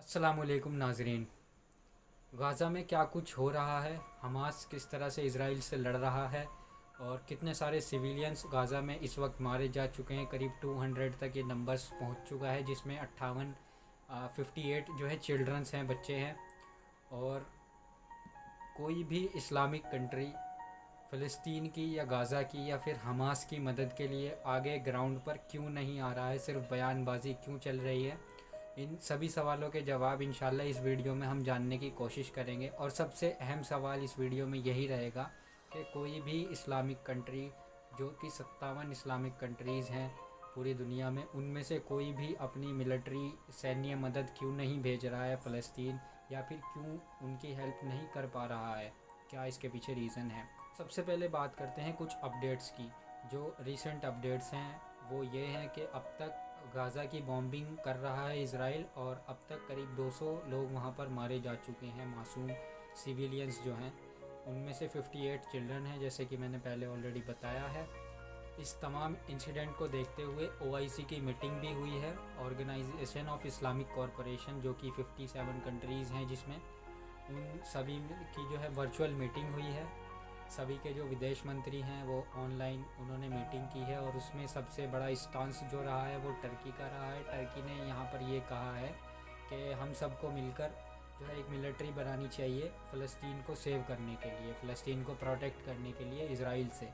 अस्सलामुअलैकुम नाजरीन। गाज़ा में क्या कुछ हो रहा है, हमास किस तरह से इसराइल से लड़ रहा है और कितने सारे सिविलियंस गाज़ा में इस वक्त मारे जा चुके हैं। करीब 200 तक ये नंबर्स पहुंच चुका है, जिसमें 58 जो है चिल्ड्रंस हैं, बच्चे हैं। और कोई भी इस्लामिक कंट्री फ़लस्तीन की या गाज़ा की या फिर हमास की मदद के लिए आगे ग्राउंड पर क्यों नहीं आ रहा है, सिर्फ बयानबाजी क्यों चल रही है। इन सभी सवालों के जवाब इंशाल्लाह इस वीडियो में हम जानने की कोशिश करेंगे। और सबसे अहम सवाल इस वीडियो में यही रहेगा कि कोई भी इस्लामिक कंट्री, जो कि 57 इस्लामिक कंट्रीज़ हैं पूरी दुनिया में, उनमें से कोई भी अपनी मिलिट्री सैन्य मदद क्यों नहीं भेज रहा है फ़लस्तीन, या फिर क्यों उनकी हेल्प नहीं कर पा रहा है। क्या इसके पीछे रीज़न है। सबसे पहले बात करते हैं कुछ अपडेट्स की। जो रीसेंट अपडेट्स हैं वो ये हैं कि अब तक गाज़ा की बॉम्बिंग कर रहा है इसराइल, और अब तक करीब 200 लोग वहाँ पर मारे जा चुके हैं, मासूम सिविलियंस जो हैं। उनमें से 58 चिल्ड्रन हैं, जैसे कि मैंने पहले ऑलरेडी बताया है। इस तमाम इंसिडेंट को देखते हुए ओआईसी की मीटिंग भी हुई है, ऑर्गेनाइजेशन ऑफ इस्लामिक कॉरपोरेशन, जो कि 57 कंट्रीज़ हैं जिसमें, उन सभी की जो है वर्चुअल मीटिंग हुई है। सभी के जो विदेश मंत्री हैं वो ऑनलाइन उन्होंने मीटिंग की है, और उसमें सबसे बड़ा स्टांस जो रहा है वो टर्की का रहा है। टर्की ने यहाँ पर ये कहा है कि हम सबको मिलकर जो है एक मिलिट्री बनानी चाहिए फ़लस्तीन को सेव करने के लिए, फ़लस्तीन को प्रोटेक्ट करने के लिए इसराइल से।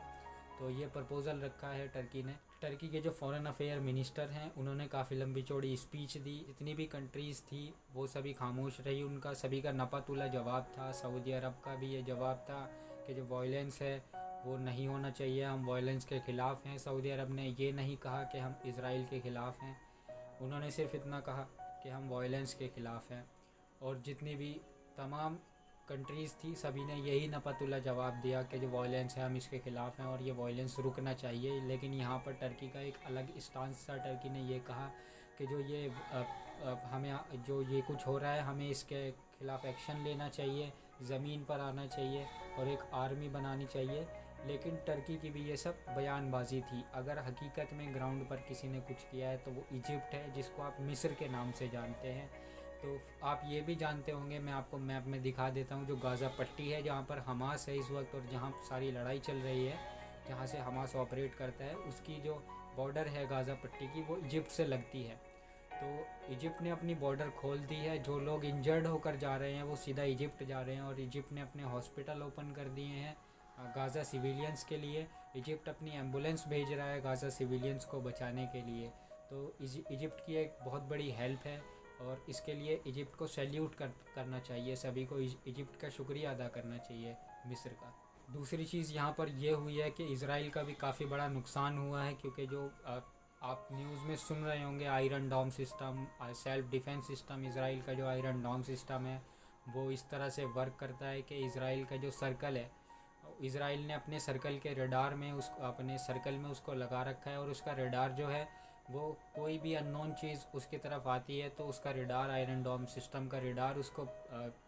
तो ये प्रपोज़ल रखा है टर्की ने। टर्की के जो फॉरेन अफेयर मिनिस्टर हैं उन्होंने काफ़ी लंबी चौड़ी स्पीच दी। जितनी भी कंट्रीज़ थी वो सभी खामोश रही, उनका सभी का नपा-तुला जवाब था। सऊदी अरब का भी ये जवाब था कि जो वायलेंस है वो नहीं होना चाहिए, हम वायलेंस के ख़िलाफ़ हैं। सऊदी अरब ने ये नहीं कहा कि हम इसराइल के ख़िलाफ़ हैं, उन्होंने सिर्फ इतना कहा कि हम वायलेंस के ख़िलाफ़ हैं। और जितनी भी तमाम कंट्रीज़ थी सभी ने यही नपतुला जवाब दिया कि जो वायलेंस है हम इसके ख़िलाफ़ हैं और ये वायलेंस रुकना चाहिए। लेकिन यहाँ पर टर्की का एक अलग स्टांस था। टर्की ने ये कहा कि जो ये हमें जो ये कुछ हो रहा है हमें इसके ख़िलाफ़ एक्शन लेना चाहिए, ज़मीन पर आना चाहिए और एक आर्मी बनानी चाहिए। लेकिन टर्की की भी ये सब बयानबाजी थी। अगर हकीकत में ग्राउंड पर किसी ने कुछ किया है तो वो इजिप्ट है, जिसको आप मिस्र के नाम से जानते हैं। तो आप ये भी जानते होंगे, मैं आपको मैप में दिखा देता हूँ, जो गाज़ा पट्टी है जहाँ पर हमास है इस वक्त और जहाँ सारी लड़ाई चल रही है, जहाँ से हमास ऑपरेट करता है, उसकी जो बॉर्डर है गाज़ा पट्टी की वो इजिप्ट से लगती है। तो इजिप्ट ने अपनी बॉर्डर खोल दी है। जो लोग इंजर्ड होकर जा रहे हैं वो सीधा इजिप्ट जा रहे हैं, और इजिप्ट ने अपने हॉस्पिटल ओपन कर दिए हैं गाज़ा सिविलियंस के लिए। इजिप्ट अपनी एम्बुलेंस भेज रहा है गाज़ा सिविलियंस को बचाने के लिए। तो इजिप्ट की एक बहुत बड़ी हेल्प है, और इसके लिए इजिप्ट को सैल्यूट करना चाहिए। सभी को इजिप्ट का शुक्रिया अदा करना चाहिए, मिस्र का। दूसरी चीज़ यहाँ पर यह हुई है कि इसराइल का भी काफ़ी बड़ा नुकसान हुआ है, क्योंकि जो आप न्यूज़ में सुन रहे होंगे iron dome system, self defence system, Israel का जो आयरन डोम सिस्टम है वो इस तरह से वर्क करता है कि इसराइल का जो सर्कल है, इसराइल ने अपने सर्कल के रडार में उसको, अपने सर्कल में उसको लगा रखा है, और उसका रडार जो है वो कोई भी अननोन चीज़ उसकी तरफ आती है तो उसका रडार, आयरन डोम सिस्टम का रडार उसको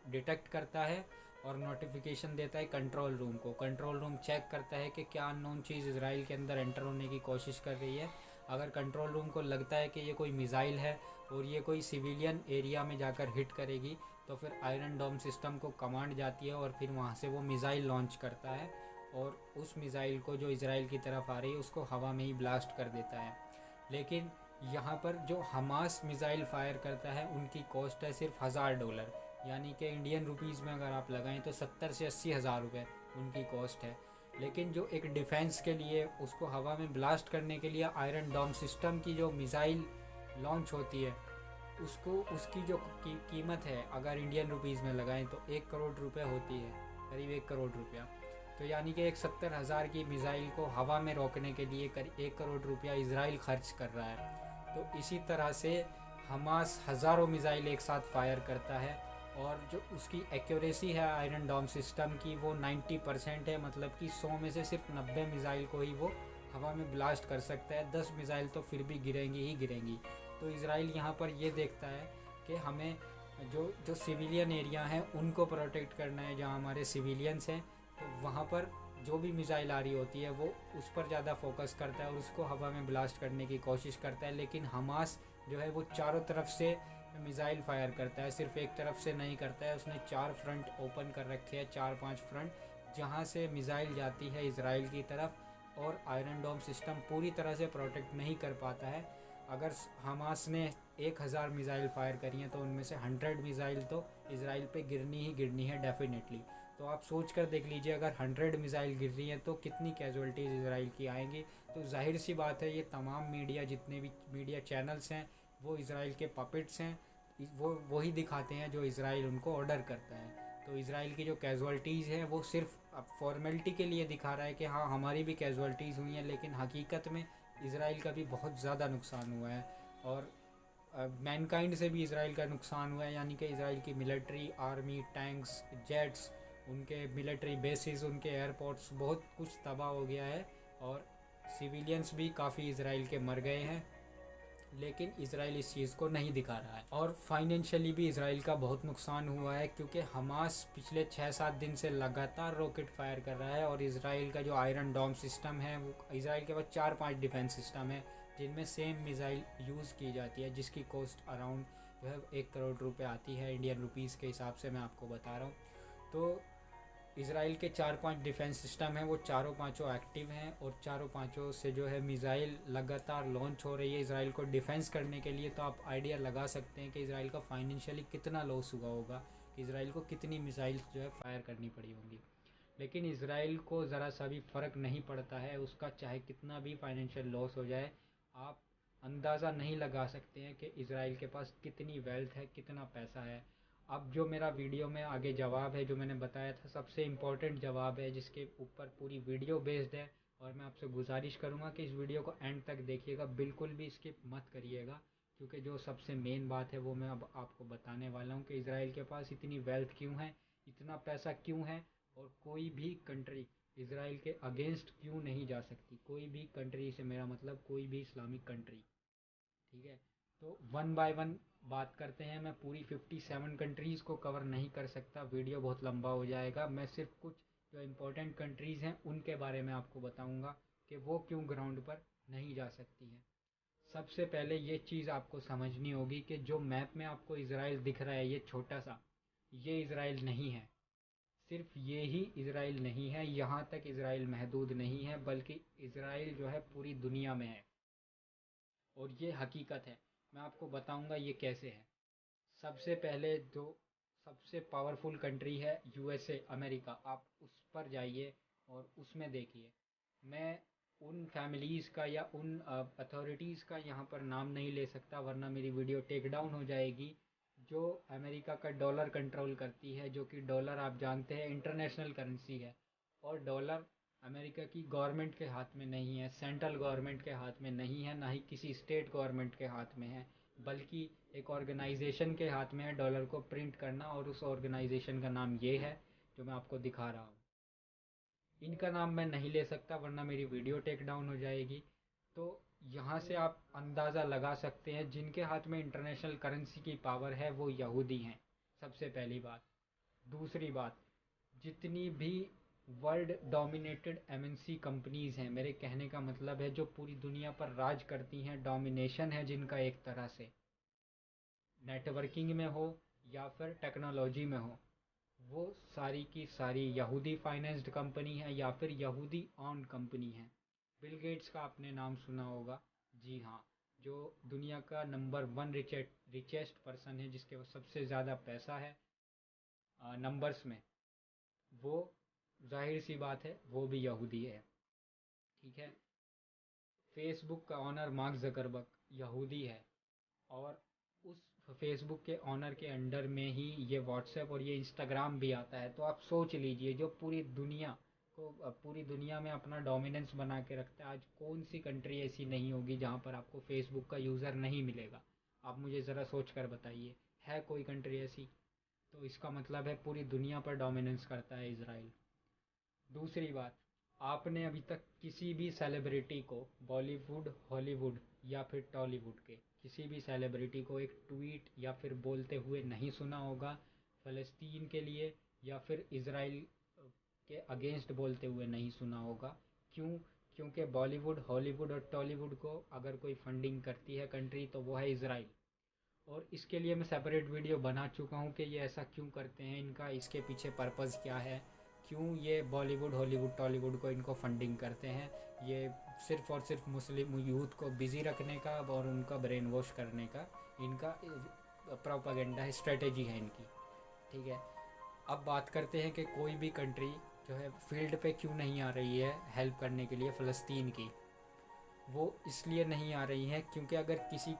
डिटेक्ट करता है और नोटिफिकेशन देता है कंट्रोल रूम को। कंट्रोल रूम चेक करता है कि क्या अननोन चीज़ इसराइल के अंदर एंटर होने की कोशिश कर रही है। अगर कंट्रोल रूम को लगता है कि ये कोई मिज़ाइल है और ये कोई सिविलियन एरिया में जाकर हिट करेगी, तो फिर आयरन डोम सिस्टम को कमांड जाती है और फिर वहाँ से वो मिज़ाइल लॉन्च करता है, और उस मिज़ाइल को जो इसराइल की तरफ आ रही है उसको हवा में ही ब्लास्ट कर देता है। लेकिन यहाँ पर जो हमास मिज़ाइल फायर करता है उनकी कॉस्ट है सिर्फ $1000, यानी कि इंडियन रुपीज़ में अगर आप लगाएं तो 70 से 80 हज़ार रुपये उनकी कॉस्ट है। लेकिन जो एक डिफेंस के लिए उसको हवा में ब्लास्ट करने के लिए आयरन डोम सिस्टम की जो मिज़ाइल लॉन्च होती है, उसको उसकी जो कीमत है अगर इंडियन रुपीज़ में लगाएं तो 1 करोड़ रुपए होती है, करीब 1 करोड़ रुपया। तो यानी कि एक 70,000 की मिज़ाइल को हवा में रोकने के लिए करीब 1 करोड़ रुपया इसराइल खर्च कर रहा है। तो इसी तरह से हमास हज़ारों मिज़ाइल एक साथ फायर करता है, और जो उसकी एक्यूरेसी है आयरन डोम सिस्टम की वो 90% है। मतलब कि 100 में से सिर्फ 90 मिज़ाइल को ही वो हवा में ब्लास्ट कर सकता है, 10 मिज़ाइल तो फिर भी गिरेंगी ही गिरेंगी। तो इसराइल यहाँ पर ये देखता है कि हमें जो जो सिविलियन एरिया हैं उनको प्रोटेक्ट करना है, जहाँ हमारे सिविलियंस हैं, तो वहाँ पर जो भी मिज़ाइल आ रही होती है वो उस पर ज़्यादा फोकस करता है और उसको हवा में ब्लास्ट करने की कोशिश करता है। लेकिन हमास जो है वो चारों तरफ से में मिज़ाइल फायर करता है, सिर्फ एक तरफ से नहीं करता है, उसने 4 फ्रंट ओपन कर रखे हैं, 4-5 फ्रंट जहाँ से मिज़ाइल जाती है इसराइल की तरफ। और आयरन डोम सिस्टम पूरी तरह से प्रोटेक्ट नहीं कर पाता है। अगर हमास ने 1000 मिज़ाइल फायर करी हैं तो उनमें से 100 मिज़ाइल तो इसराइल पे गिरनी ही गिरनी है डेफिनेटली। तो आप सोच कर देख लीजिए, अगर 100 मिज़ाइल गिर रही हैं तो कितनी कैजुअल्टीज़ इसराइल की आएंगी। तो जाहिर सी बात है, ये तमाम मीडिया, जितने भी मीडिया चैनल्स हैं, वो इसराइल के पपेट्स हैं। वो वही दिखाते हैं जो इसराइल उनको ऑर्डर करता है। तो इसराइल की जो कैजुअल्टीज़ हैं वो सिर्फ अब फॉर्मेलिटी के लिए दिखा रहा है कि हाँ हमारी भी कैजुअल्टीज़ हुई हैं, लेकिन हकीकत में इसराइल का भी बहुत ज़्यादा नुकसान हुआ है। और मैनकाइंड से भी इसराइल का नुकसान हुआ है, यानी कि इसराइल की मिलिट्री, आर्मी, टैंक्स, जेट्स, उनके मिलिट्री बेसिस, उनके एयरपोर्ट्स, बहुत कुछ तबाह हो गया है। और सिविलियंस भी काफ़ी इसराइल के मर गए हैं, लेकिन इसराइल इस चीज़ को नहीं दिखा रहा है। और फाइनेंशियली भी इसराइल का बहुत नुकसान हुआ है, क्योंकि हमास पिछले 6-7 दिन से लगातार रॉकेट फायर कर रहा है। और इसराइल का जो आयरन डोम सिस्टम है, वो इसराइल के पास 4-5 डिफेंस सिस्टम है जिनमें सेम मिज़ाइल यूज़ की जाती है, जिसकी कॉस्ट अराउंड जो है 1 करोड़ रुपये आती है इंडियन रुपीज़ के हिसाब से, मैं आपको बता रहा हूँ। तो इसराइल के 4-5 डिफेंस सिस्टम हैं, वो चारों पांचों एक्टिव हैं, और चारों पांचों से जो है मिज़ाइल लगातार लॉन्च हो रही है इसराइल को डिफेंस करने के लिए। तो आप आइडिया लगा सकते हैं कि इसराइल का फाइनेंशियली कितना लॉस हुआ होगा, कि इसराइल को कितनी मिज़ाइल्स जो है फायर करनी पड़ी होंगी। लेकिन इसराइल को ज़रा सा भी फ़र्क नहीं पड़ता है, उसका चाहे कितना भी फाइनेंशियल लॉस हो जाए। आप अंदाज़ा नहीं लगा सकते हैं कि इसराइल के पास कितनी वेल्थ है, कितना पैसा है। अब जो मेरा वीडियो में आगे जवाब है, जो मैंने बताया था, सबसे इम्पोर्टेंट जवाब है, जिसके ऊपर पूरी वीडियो बेस्ड है। और मैं आपसे गुजारिश करूँगा कि इस वीडियो को एंड तक देखिएगा, बिल्कुल भी स्किप मत करिएगा, क्योंकि जो सबसे मेन बात है वो मैं अब आपको बताने वाला हूँ कि इसराइल के पास इतनी वेल्थ क्यों है, इतना पैसा क्यों है, और कोई भी कंट्री इसराइल के अगेंस्ट क्यों नहीं जा सकती। कोई भी कंट्री से मेरा मतलब कोई भी इस्लामिक कंट्री, ठीक है। तो वन बाय वन बात करते हैं। मैं पूरी 57 कंट्रीज़ को कवर नहीं कर सकता, वीडियो बहुत लंबा हो जाएगा। मैं सिर्फ कुछ जो इम्पोर्टेंट कंट्रीज़ हैं उनके बारे में आपको बताऊंगा कि वो क्यों ग्राउंड पर नहीं जा सकती हैं। सबसे पहले ये चीज़ आपको समझनी होगी कि जो मैप में आपको इसराइल दिख रहा है, ये छोटा सा, ये इसराइल नहीं है। सिर्फ ये ही इसराइल नहीं है, यहाँ तक इसराइल महदूद नहीं है, बल्कि इसराइल जो है पूरी दुनिया में है। और ये हकीकत है, मैं आपको बताऊंगा ये कैसे है। सबसे पहले जो सबसे पावरफुल कंट्री है यूएसए, अमेरिका, आप उस पर जाइए और उसमें देखिए। मैं उन फैमिलीज़ का या उन अथॉरिटीज़ का यहाँ पर नाम नहीं ले सकता, वरना मेरी वीडियो टेक डाउन हो जाएगी, जो अमेरिका का डॉलर कंट्रोल करती है, जो कि डॉलर आप जानते हैं इंटरनेशनल करेंसी है। और डॉलर अमेरिका की गवर्नमेंट के हाथ में नहीं है, सेंट्रल गवर्नमेंट के हाथ में नहीं है, ना ही किसी स्टेट गवर्नमेंट के हाथ में है, बल्कि एक ऑर्गेनाइजेशन के हाथ में है डॉलर को प्रिंट करना। और उस ऑर्गेनाइजेशन का नाम ये है जो मैं आपको दिखा रहा हूँ। इनका नाम मैं नहीं ले सकता, वरना मेरी वीडियो टेक डाउन हो जाएगी। तो यहाँ से आप अंदाज़ा लगा सकते हैं जिनके हाथ में इंटरनेशनल करेंसी की पावर है वो यहूदी हैं, सबसे पहली बात। दूसरी बात, जितनी भी वर्ल्ड डोमिनेटेड एमएनसी कंपनीज़ हैं, मेरे कहने का मतलब है जो पूरी दुनिया पर राज करती हैं, डोमिनेशन है जिनका एक तरह से, नेटवर्किंग में हो या फिर टेक्नोलॉजी में हो, वो सारी की सारी यहूदी फाइनेंस्ड कंपनी है या फिर यहूदी ऑन कंपनी है। बिल गेट्स का आपने नाम सुना होगा, जी हाँ, जो दुनिया का नंबर 1 रिचेस्ट पर्सन है, जिसके पास सबसे ज़्यादा पैसा है नंबर्स में, वो जाहिर सी बात है वो भी यहूदी है, ठीक है। फेसबुक का ऑनर मार्क जकरबर्ग यहूदी है, और उस फेसबुक के ऑनर के अंडर में ही ये व्हाट्सएप और ये इंस्टाग्राम भी आता है। तो आप सोच लीजिए, जो पूरी दुनिया को, पूरी दुनिया में अपना डोमिनेंस बना के रखता है, आज कौन सी कंट्री ऐसी नहीं होगी जहाँ पर आपको फेसबुक का यूज़र नहीं मिलेगा। आप मुझे ज़रा सोच कर बताइए, है कोई कंट्री ऐसी? तो इसका मतलब है पूरी दुनिया पर डोमिनेंस करता है इसराइल। दूसरी बात, आपने अभी तक किसी भी सेलिब्रिटी को, बॉलीवुड, हॉलीवुड या फिर टॉलीवुड के किसी भी सेलिब्रिटी को एक ट्वीट या फिर बोलते हुए नहीं सुना होगा फ़लस्तीन के लिए, या फिर इसराइल के अगेंस्ट बोलते हुए नहीं सुना होगा। क्यों? क्योंकि बॉलीवुड, हॉलीवुड और टॉलीवुड को अगर कोई फंडिंग करती है कंट्री, तो वो है इसराइल। और इसके लिए मैं सेपरेट वीडियो बना चुका हूँ कि ये ऐसा क्यों करते हैं, इनका इसके पीछे पर्पज़ क्या है, क्यों ये बॉलीवुड हॉलीवुड टॉलीवुड को इनको फंडिंग करते हैं। ये सिर्फ़ और सिर्फ मुस्लिम यूथ को बिज़ी रखने का और उनका ब्रेन वॉश करने का इनका प्रोपागेंडा है, स्ट्रेटेजी है इनकी। ठीक है, अब बात करते हैं कि कोई भी कंट्री जो है फील्ड पे क्यों नहीं आ रही है हेल्प करने के लिए फ़लस्तीन की। वो इसलिए नहीं आ रही हैं क्योंकि अगर किसी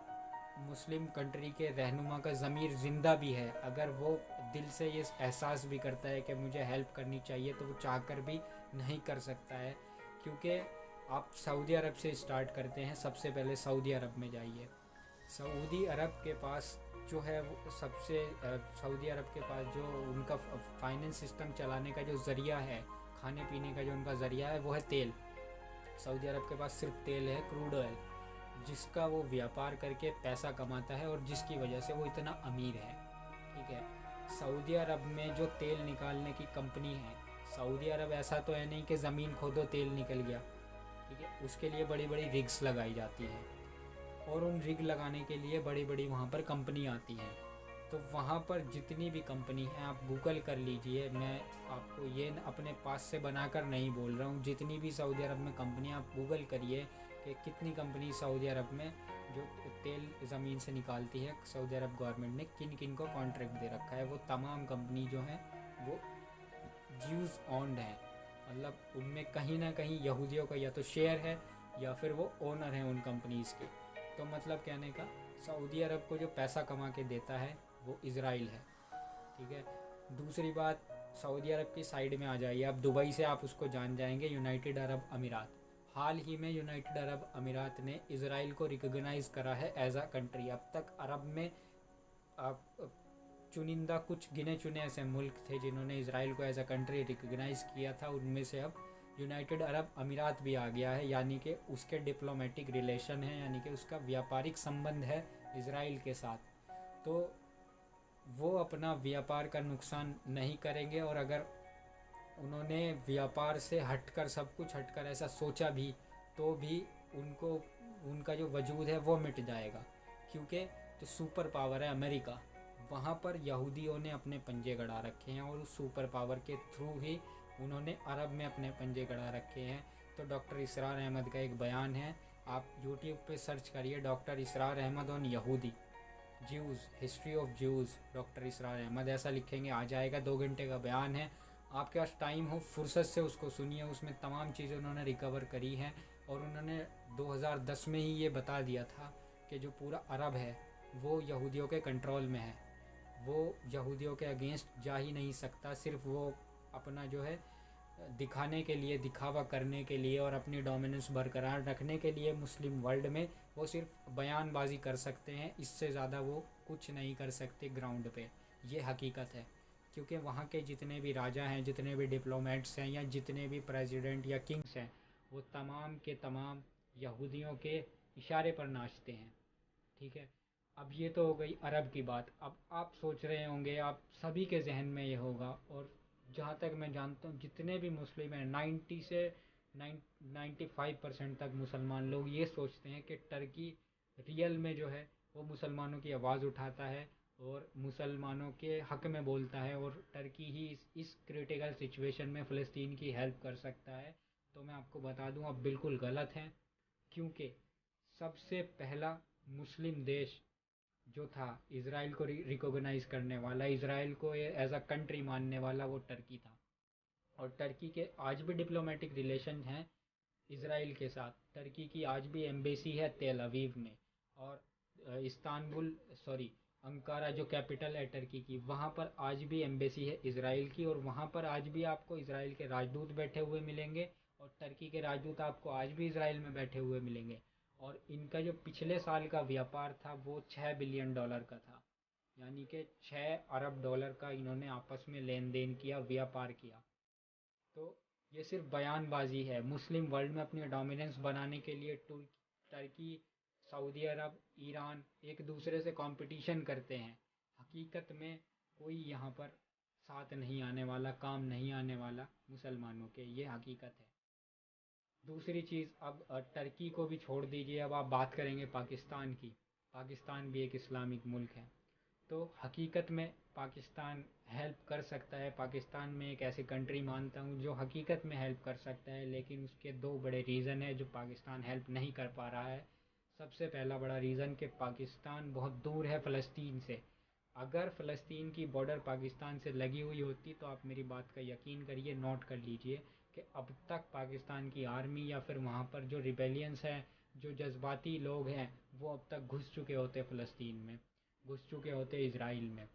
मुस्लिम कंट्री के रहनुमा का ज़मीर ज़िंदा भी है, अगर वो दिल से ये एहसास भी करता है कि मुझे हेल्प करनी चाहिए, तो वो चाहकर भी नहीं कर सकता है। क्योंकि आप सऊदी अरब से स्टार्ट करते हैं, सबसे पहले सऊदी अरब में जाइए। सऊदी अरब के पास जो है वो सऊदी अरब के पास जो उनका फाइनेंस सिस्टम चलाने का जो ज़रिया है, खाने पीने का जो उनका ज़रिया है, वो है तेल। सऊदी अरब के पास सिर्फ तेल है, क्रूड ऑयल, जिसका वो व्यापार करके पैसा कमाता है और जिसकी वजह से वो इतना अमीर है। ठीक है, सऊदी अरब में जो तेल निकालने की कंपनी है, सऊदी अरब ऐसा तो है नहीं कि ज़मीन खोदो तेल निकल गया। ठीक है, उसके लिए बड़ी बड़ी रिग्स लगाई जाती हैं और उन रिग लगाने के लिए बड़ी बड़ी वहाँ पर कंपनी आती हैं। तो वहाँ पर जितनी भी कंपनी हैं, आप गूगल कर लीजिए, मैं आपको ये अपने पास से बनाकर नहीं बोल रहा हूँ, जितनी भी सऊदी अरब में कंपनी, आप गूगल करिए कि कितनी कंपनी सऊदी अरब में जो तेल ज़मीन से निकालती है, सऊदी अरब गवर्नमेंट ने किन किन को कॉन्ट्रैक्ट दे रखा है। वो तमाम कंपनी जो हैं वो ज्यूज़ ओन्ड हैं, मतलब उनमें कहीं ना कहीं यहूदियों का या तो शेयर है या फिर वो ओनर हैं उन कंपनीज़ के। तो मतलब कहने का, सऊदी अरब को जो पैसा कमा के देता है वो इज़राइल है। ठीक है, दूसरी बात, सऊदी अरब की साइड में आ जाइए, अब दुबई से आप उसको जान जाएंगे, यूनाइटेड अरब अमीरात। हाल ही में यूनाइटेड अरब अमीरात ने इज़राइल को रिकॉग्नाइज़ करा है एज अ कंट्री। अब तक अरब में आप चुनिंदा कुछ गिने चुने ऐसे मुल्क थे जिन्होंने इसराइल को एज अ कंट्री रिकॉग्नाइज़ किया था, उनमें से अब यूनाइटेड अरब अमीरात भी आ गया है, यानी कि उसके डिप्लोमेटिक रिलेशन है, यानी कि उसका व्यापारिक संबंध है इसराइल के साथ। तो वो अपना व्यापार का नुकसान नहीं करेंगे, और अगर उन्होंने व्यापार से हटकर, सब कुछ हटकर ऐसा सोचा भी, तो भी उनको उनका जो वजूद है वो मिट जाएगा। क्योंकि जो सुपर पावर है अमेरिका, वहाँ पर यहूदियों ने अपने पंजे गड़ा रखे हैं और उस सुपर पावर के थ्रू ही उन्होंने अरब में अपने पंजे गड़ा रखे हैं। तो डॉक्टर इसरार अहमद का एक बयान है, आप यूट्यूब पे सर्च करिए डॉक्टर इसरार अहमद ऑन यहूदी Jews, history of Jews, doctor Israr Ahmed ऐसा लिखेंगे आ जाएगा। 2 घंटे का बयान है, आपके पास टाइम हो फुर्सत से उसको सुनिए। उसमें तमाम चीज़ें उन्होंने रिकवर करी हैं, और उन्होंने 2010 में ही ये बता दिया था कि जो पूरा अरब है वो यहूदियों के कंट्रोल में है, वो यहूदियों के अगेंस्ट जा ही नहीं सकता। सिर्फ वो अपना जो है दिखाने के लिए, दिखावा करने के लिए और अपनी डोमिनेंस बरकरार रखने के लिए मुस्लिम वर्ल्ड में वो सिर्फ बयानबाजी कर सकते हैं, इससे ज़्यादा वो कुछ नहीं कर सकते ग्राउंड पे। ये हकीकत है, क्योंकि वहाँ के जितने भी राजा हैं, जितने भी डिप्लोमेट्स हैं, या जितने भी प्रेसिडेंट या किंग्स हैं, वो तमाम के तमाम यहूदियों के इशारे पर नाचते हैं। ठीक है, अब ये तो हो गई अरब की बात। अब आप सोच रहे होंगे, आप सभी के जहन में ये होगा, और जहाँ तक मैं जानता हूँ जितने भी मुस्लिम हैं, 95% तक मुसलमान लोग ये सोचते हैं कि टर्की रियल में जो है वो मुसलमानों की आवाज़ उठाता है और मुसलमानों के हक़ में बोलता है, और टर्की ही इस क्रिटिकल सिचुएशन में फ़लस्तीन की हेल्प कर सकता है। तो मैं आपको बता दूं, आप बिल्कुल गलत हैं, क्योंकि सबसे पहला मुस्लिम देश जो था इसराइल को रिकॉग्नाइज़ करने वाला, इसराइल को एज अ कंट्री मानने वाला, वो टर्की था। और टर्की के आज भी डिप्लोमेटिक रिलेशन हैं इसराइल के साथ। टर्की की आज भी एम्बेसी है तेल अवीव में, और इस्तांबुल, सॉरी, अंकारा जो कैपिटल है टर्की की, वहाँ पर आज भी एम्बेसी है इसराइल की, और वहाँ पर आज भी आपको इसराइल के राजदूत बैठे हुए मिलेंगे, और टर्की के राजदूत आपको आज भी इसराइल में बैठे हुए मिलेंगे। और इनका जो पिछले साल का व्यापार था वो $6 बिलियन का था, यानी कि $6 अरब का इन्होंने आपस में लेन देन किया, व्यापार किया। तो ये सिर्फ बयानबाजी है। मुस्लिम वर्ल्ड में अपनी डोमिनेंस बनाने के लिए टर्की, सऊदी अरब, ईरान एक दूसरे से कंपटीशन करते हैं। हकीकत में कोई यहाँ पर साथ नहीं आने वाला, काम नहीं आने वाला मुसलमानों के, ये हकीकत है। दूसरी चीज़, अब टर्की को भी छोड़ दीजिए, अब आप बात करेंगे पाकिस्तान की। पाकिस्तान भी एक इस्लामिक मुल्क है। तो हकीकत में पाकिस्तान हेल्प कर सकता है। पाकिस्तान में एक ऐसी कंट्री मानता हूँ जो हकीकत में हेल्प कर सकता है, लेकिन उसके दो बड़े रीज़न है जो पाकिस्तान हेल्प नहीं कर पा रहा है। सबसे पहला बड़ा रीज़न कि पाकिस्तान बहुत दूर है फ़लस्तीन से। अगर फ़लस्तीन की बॉर्डर पाकिस्तान से लगी हुई होती तो आप मेरी बात का यकीन करिए, नोट कर लीजिए कि अब तक पाकिस्तान की आर्मी या फिर वहाँ पर जो रिबेलियंस हैं, जो जज्बाती लोग हैं, वो अब तक घुस चुके होते फ़लस्तीन में, घुस चुके होते इज़राइल में।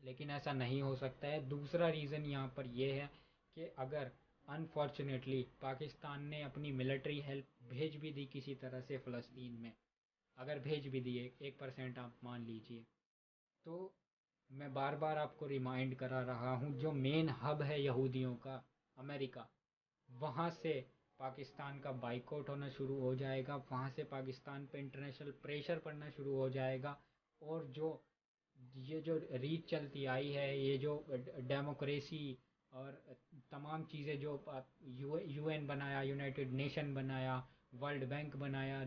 लेकिन ऐसा नहीं हो सकता है। दूसरा रीज़न यहाँ पर यह है कि अगर अनफॉर्चुनेटली पाकिस्तान ने अपनी मिलिट्री हेल्प भेज भी दी किसी तरह से फ़लस्तीन में, अगर भेज भी दिए 1% आप मान लीजिए, तो मैं बार बार आपको रिमाइंड करा रहा हूँ, जो मेन हब है यहूदियों का, अमेरिका, वहाँ से पाकिस्तान का बाइकआउट होना शुरू हो जाएगा। वहाँ से पाकिस्तान पे इंटरनेशनल प्रेशर पड़ना शुरू हो जाएगा। और जो ये जो रीत चलती आई है, ये जो डेमोक्रेसी और तमाम चीज़ें जो यूएन बनाया, यूनाइटेड नेशन बनाया, वर्ल्ड बैंक बनाया,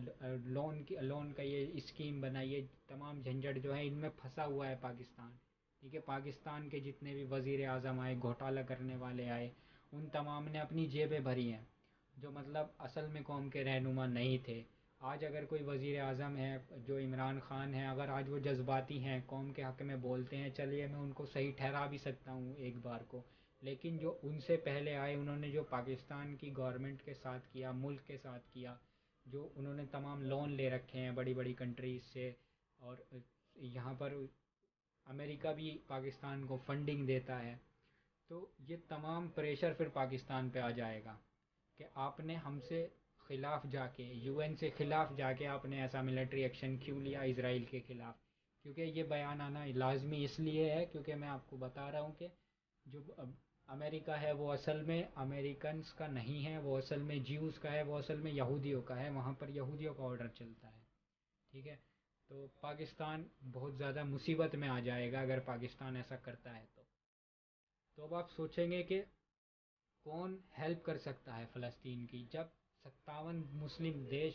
लोन का ये स्कीम बनाई, ये तमाम झंझट जो है इनमें फंसा हुआ है पाकिस्तान। ठीक है, पाकिस्तान के जितने भी वज़ीर आज़म आए, घोटाला करने वाले आए, उन तमाम ने अपनी जेबें भरी हैं, जो मतलब असल में कौम के रहनुमा नहीं थे। आज अगर कोई वज़ीर आज़म है जो इमरान ख़ान है, अगर आज वो जज्बाती हैं, कौम के हक़ में बोलते हैं, चलिए मैं उनको सही ठहरा भी सकता हूँ एक बार को। लेकिन जो उनसे पहले आए, उन्होंने जो पाकिस्तान की गवर्नमेंट के साथ किया, मुल्क के साथ किया, जो उन्होंने तमाम लोन ले रखे हैं बड़ी बड़ी कंट्रीज से, और यहाँ पर अमेरिका भी पाकिस्तान को फंडिंग देता है, तो ये तमाम प्रेशर फिर पाकिस्तान पे आ जाएगा कि आपने हमसे ख़िलाफ़ जाके, यूएन से ख़िलाफ़ जाके आपने ऐसा मिलिट्री एक्शन क्यों लिया इसराइल के ख़िलाफ़। क्योंकि ये बयान आना लाजमी इसलिए है क्योंकि मैं आपको बता रहा हूँ कि जो अमेरिका है वो असल में अमेरिकन्स का नहीं है, वो असल में ज्यूज़ का है, वो असल में यहूदियों का है, वहाँ पर यहूदियों का ऑर्डर चलता है। ठीक है, तो पाकिस्तान बहुत ज़्यादा मुसीबत में आ जाएगा अगर पाकिस्तान ऐसा करता है तो अब आप सोचेंगे कि कौन हेल्प कर सकता है फ़लस्तीन की। जब 57 मुस्लिम देश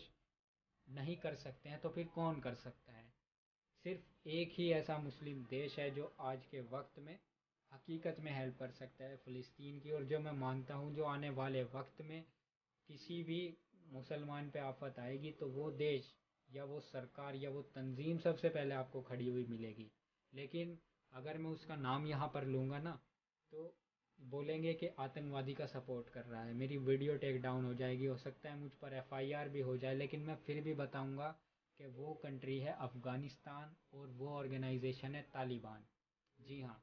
नहीं कर सकते हैं तो फिर कौन कर सकता है। सिर्फ एक ही ऐसा मुस्लिम देश है जो आज के वक्त में हकीकत में हेल्प कर सकता है फ़लस्तीन की, और जो मैं मानता हूँ जो आने वाले वक्त में किसी भी मुसलमान पे आफत आएगी तो वो देश या वो सरकार या वो तंजीम सबसे पहले आपको खड़ी हुई मिलेगी। लेकिन अगर मैं उसका नाम यहाँ पर लूँगा ना, तो बोलेंगे कि आतंकवादी का सपोर्ट कर रहा है, मेरी वीडियो टेक डाउन हो जाएगी, हो सकता है मुझ पर एफआईआर भी हो जाए, लेकिन मैं फिर भी बताऊँगा कि वो कंट्री है अफ़गानिस्तान और वो ऑर्गेनाइजेशन है तालिबान। जी हाँ,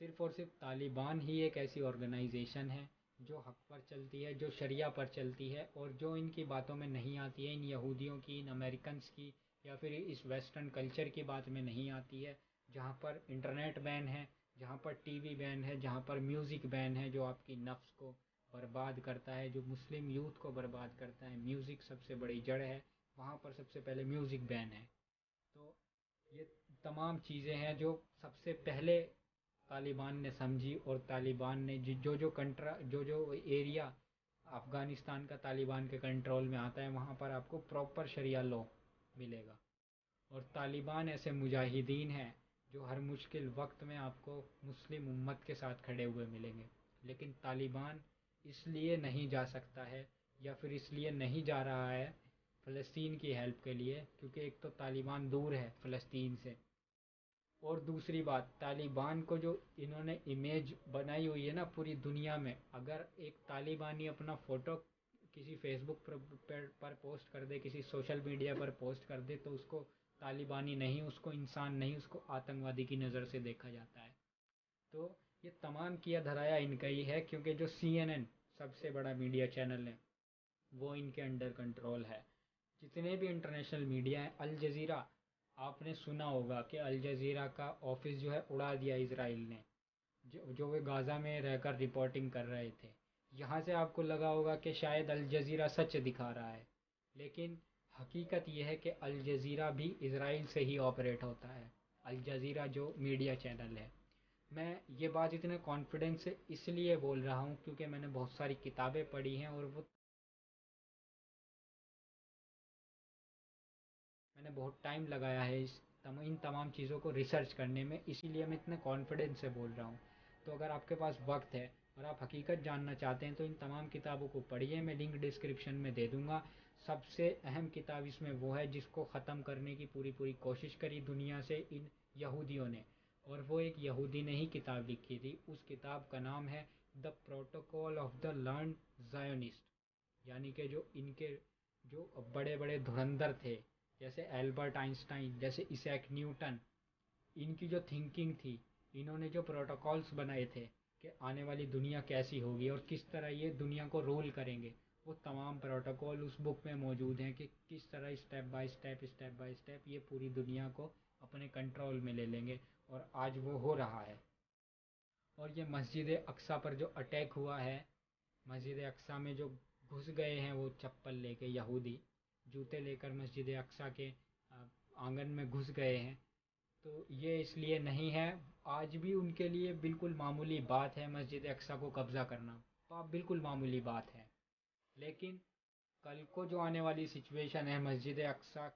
सिर्फ़ और सिर्फ तालिबान ही एक ऐसी ऑर्गेनाइजेशन है जो हक पर चलती है, जो शरिया पर चलती है, और जो इनकी बातों में नहीं आती है, इन यहूदियों की, इन अमेरिकन्स की, या फिर इस वेस्टर्न कल्चर की बात में नहीं आती है। जहाँ पर इंटरनेट बैन है, जहाँ पर टीवी बैन है, जहाँ पर म्यूज़िक बैन है जो आपकी नफ्स को बर्बाद करता है, जो मुस्लिम यूथ को बर्बाद करता है, म्यूज़िक सबसे बड़ी जड़ है, वहाँ पर सबसे पहले म्यूज़िक बैन है। तो ये तमाम चीज़ें हैं जो सबसे पहले तालिबान ने समझी, और तालिबान ने जो जो कंट्रा जो जो एरिया अफ़गानिस्तान का तालिबान के कंट्रोल में आता है, वहाँ पर आपको प्रॉपर शरिया लॉ मिलेगा। और तालिबान ऐसे मुजाहिदीन हैं जो हर मुश्किल वक्त में आपको मुस्लिम उम्मत के साथ खड़े हुए मिलेंगे। लेकिन तालिबान इसलिए नहीं जा सकता है या फिर इसलिए नहीं जा रहा है फ़लस्तीन की हेल्प के लिए क्योंकि एक तो तालिबान दूर है फ़लस्तीन से, और दूसरी बात तालिबान को जो इन्होंने इमेज बनाई हुई है ना पूरी दुनिया में, अगर एक तालिबानी अपना फ़ोटो किसी फेसबुक पर पोस्ट कर दे, किसी सोशल मीडिया पर पोस्ट कर दे, तो उसको तालिबानी नहीं, उसको इंसान नहीं, उसको आतंकवादी की नज़र से देखा जाता है। तो ये तमाम किया धराया इनका ही है क्योंकि जो CNN सबसे बड़ा मीडिया चैनल है वो इनके अंडर कंट्रोल है। जितने भी इंटरनेशनल मीडिया हैं, अल जज़ीरा, आपने सुना होगा कि अल जज़ीरा का ऑफिस जो है उड़ा दिया इसराइल ने, जो वे गाज़ा में रहकर रिपोर्टिंग कर रहे थे। यहाँ से आपको लगा होगा कि शायद अल जज़ीरा सच दिखा रहा है, लेकिन हकीकत यह है कि अल जज़ीरा भी इसराइल से ही ऑपरेट होता है। अल जज़ीरा जो मीडिया चैनल है, मैं ये बात इतने कॉन्फिडेंस से इसलिए बोल रहा हूँ क्योंकि मैंने बहुत सारी किताबें पढ़ी हैं, और वो मैंने बहुत टाइम लगाया है इन तमाम चीज़ों को रिसर्च करने में, इसीलिए मैं इतने कॉन्फिडेंस से बोल रहा हूँ। तो अगर आपके पास वक्त है और आप हकीकत जानना चाहते हैं तो इन तमाम किताबों को पढ़िए, मैं लिंक डिस्क्रिप्शन में दे दूँगा। सबसे अहम किताब इसमें वो है जिसको ख़त्म करने की पूरी पूरी कोशिश करी दुनिया से इन यहूदियों ने, और वो एक यहूदी ने ही किताब लिखी थी। उस किताब का नाम है the protocol of the learn Zionist. यानी कि जो इनके जो बड़े बड़े धुरंधर थे, जैसे एल्बर्ट आइंस्टाइन, जैसे इसैक न्यूटन, इनकी जो थिंकिंग थी, इन्होंने जो प्रोटोकॉल्स बनाए थे कि आने वाली दुनिया कैसी होगी और किस तरह ये दुनिया को रूल करेंगे, वो तमाम प्रोटोकॉल उस बुक में मौजूद हैं कि किस तरह स्टेप बाय स्टेप ये पूरी दुनिया को अपने कंट्रोल में ले लेंगे। और आज वो हो रहा है। और ये मस्जिद अक्सा पर जो अटैक हुआ है, मस्जिद अक्सा में जो घुस गए हैं वो चप्पल लेके यहूदी, जूते लेकर मस्जिद अक्सा के आंगन में घुस गए हैं, तो ये इसलिए नहीं है। आज भी उनके लिए बिल्कुल मामूली बात है मस्जिद अक्सा को कब्ज़ा करना, बिल्कुल मामूली बात है। लेकिन कल को जो आने वाली सिचुएशन है मस्जिद अक्सा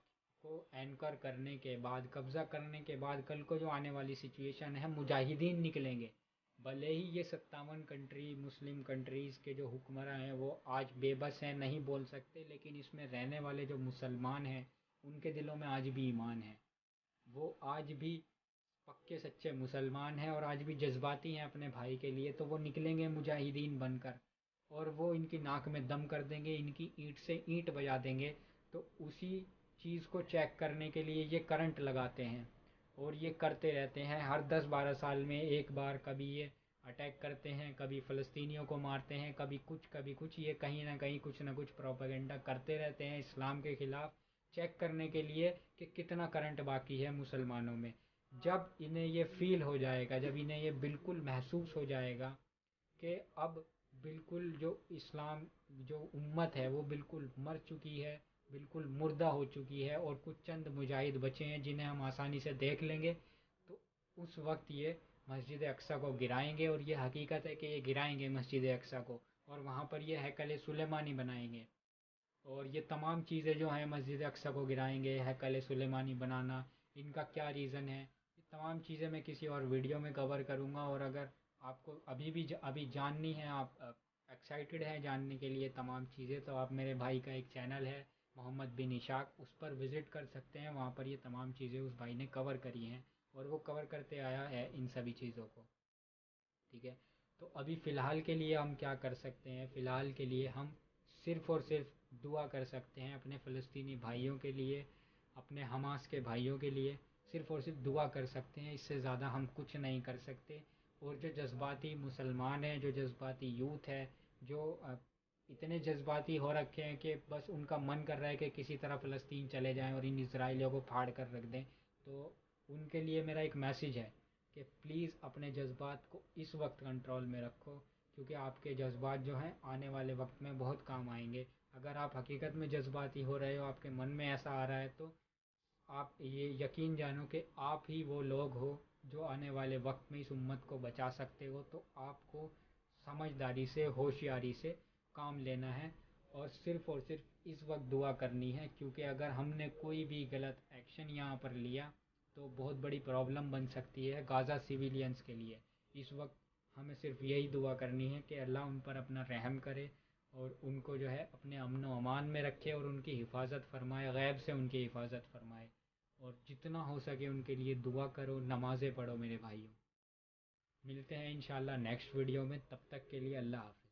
को एनकर करने के बाद, कब्ज़ा करने के बाद, कल को जो आने वाली सिचुएशन है, मुजाहिदीन निकलेंगे। भले ही ये 57 कंट्री मुस्लिम कंट्रीज़ के जो हुक्मरान हैं वो आज बेबस हैं, नहीं बोल सकते, लेकिन इसमें रहने वाले जो मुसलमान हैं उनके दिलों में आज भी ईमान है। वो आज भी पक्के सच्चे मुसलमान हैं और आज भी जज्बाती हैं अपने भाई के लिए, तो वो निकलेंगे मुजाहिदीन बनकर और वो इनकी नाक में दम कर देंगे, इनकी ईंट से ईंट बजा देंगे। तो उसी चीज़ को चेक करने के लिए ये करंट लगाते हैं और ये करते रहते हैं हर 10-12 साल में एक बार। कभी ये अटैक करते हैं, कभी फ़लस्तीनियों को मारते हैं, कभी कुछ, ये कहीं ना कहीं कुछ ना कुछ प्रोपेगेंडा करते रहते हैं इस्लाम के ख़िलाफ़, चेक करने के लिए कि कितना करंट बाकी है मुसलमानों में। जब इन्हें ये फ़ील हो जाएगा, जब इन्हें ये बिल्कुल महसूस हो जाएगा कि अब बिल्कुल जो इस्लाम जो उम्मत है वो बिल्कुल मर चुकी है, बिल्कुल मुर्दा हो चुकी है और कुछ चंद मुजाहिद बचे हैं जिन्हें हम आसानी से देख लेंगे, तो उस वक्त ये मस्जिद अक्सा को गिराएंगे। और ये हकीकत है कि ये गिराएंगे मस्जिद अक्सा को और वहाँ पर ये हैकल सुलेमानी बनाएंगे। और ये तमाम चीज़ें जो हैं मस्जिद अक्सा को गिराएंगे, हैकल सुलेमानी बनाना, इनका क्या रीज़न है, ये तमाम चीज़ें मैं किसी और वीडियो में कवर करूँगा। और अगर आपको अभी जाननी है, आप एक्साइटेड हैं जानने के लिए तमाम चीज़ें, तो आप मेरे भाई का एक चैनल है मोहम्मद बिन इशाक, उस पर विज़िट कर सकते हैं। वहाँ पर ये तमाम चीज़ें उस भाई ने कवर करी हैं और वो कवर करते आया है इन सभी चीज़ों को। ठीक है। तो अभी फ़िलहाल के लिए हम क्या कर सकते हैं, फ़िलहाल के लिए हम सिर्फ़ और सिर्फ दुआ कर सकते हैं अपने फ़लस्तीनी भाइयों के लिए, अपने हमास के भाइयों के लिए सिर्फ़ और सिर्फ दुआ कर सकते हैं, इससे ज़्यादा हम कुछ नहीं कर सकते। और जो जज्बाती मुसलमान हैं, जो जज्बाती यूथ है, जो इतने जज्बाती हो रखे हैं कि बस उनका मन कर रहा है कि किसी तरह फ़लस्तीन चले जाएं और इन इसराइलियों को फाड़ कर रख दें, तो उनके लिए मेरा एक मैसेज है कि प्लीज़ अपने जज्बात को इस वक्त कंट्रोल में रखो, क्योंकि आपके जज्बात जो हैं आने वाले वक्त में बहुत काम आएंगे। अगर आप हकीकत में जज्बाती हो रहे हो, आपके मन में ऐसा आ रहा है, तो आप ये यकीन जानो कि आप ही वो लोग हो जो आने वाले वक्त में इस उम्मत को बचा सकते हो। तो आपको समझदारी से, होशियारी से काम लेना है और सिर्फ इस वक्त दुआ करनी है, क्योंकि अगर हमने कोई भी गलत एक्शन यहाँ पर लिया तो बहुत बड़ी प्रॉब्लम बन सकती है गाज़ा सिविलियंस के लिए। इस वक्त हमें सिर्फ यही दुआ करनी है कि अल्लाह उन पर अपना रहम करे और उनको जो है अपने अमन व अमान में रखे और उनकी हिफाजत फरमाए, गैब से उनकी हिफाजत फरमाए। और जितना हो सके उनके लिए दुआ करो, नमाज़ें पढ़ो मेरे भाइयों। मिलते हैं इंशाल्लाह नेक्स्ट वीडियो में, तब तक के लिए अल्लाह हाफ़िज़।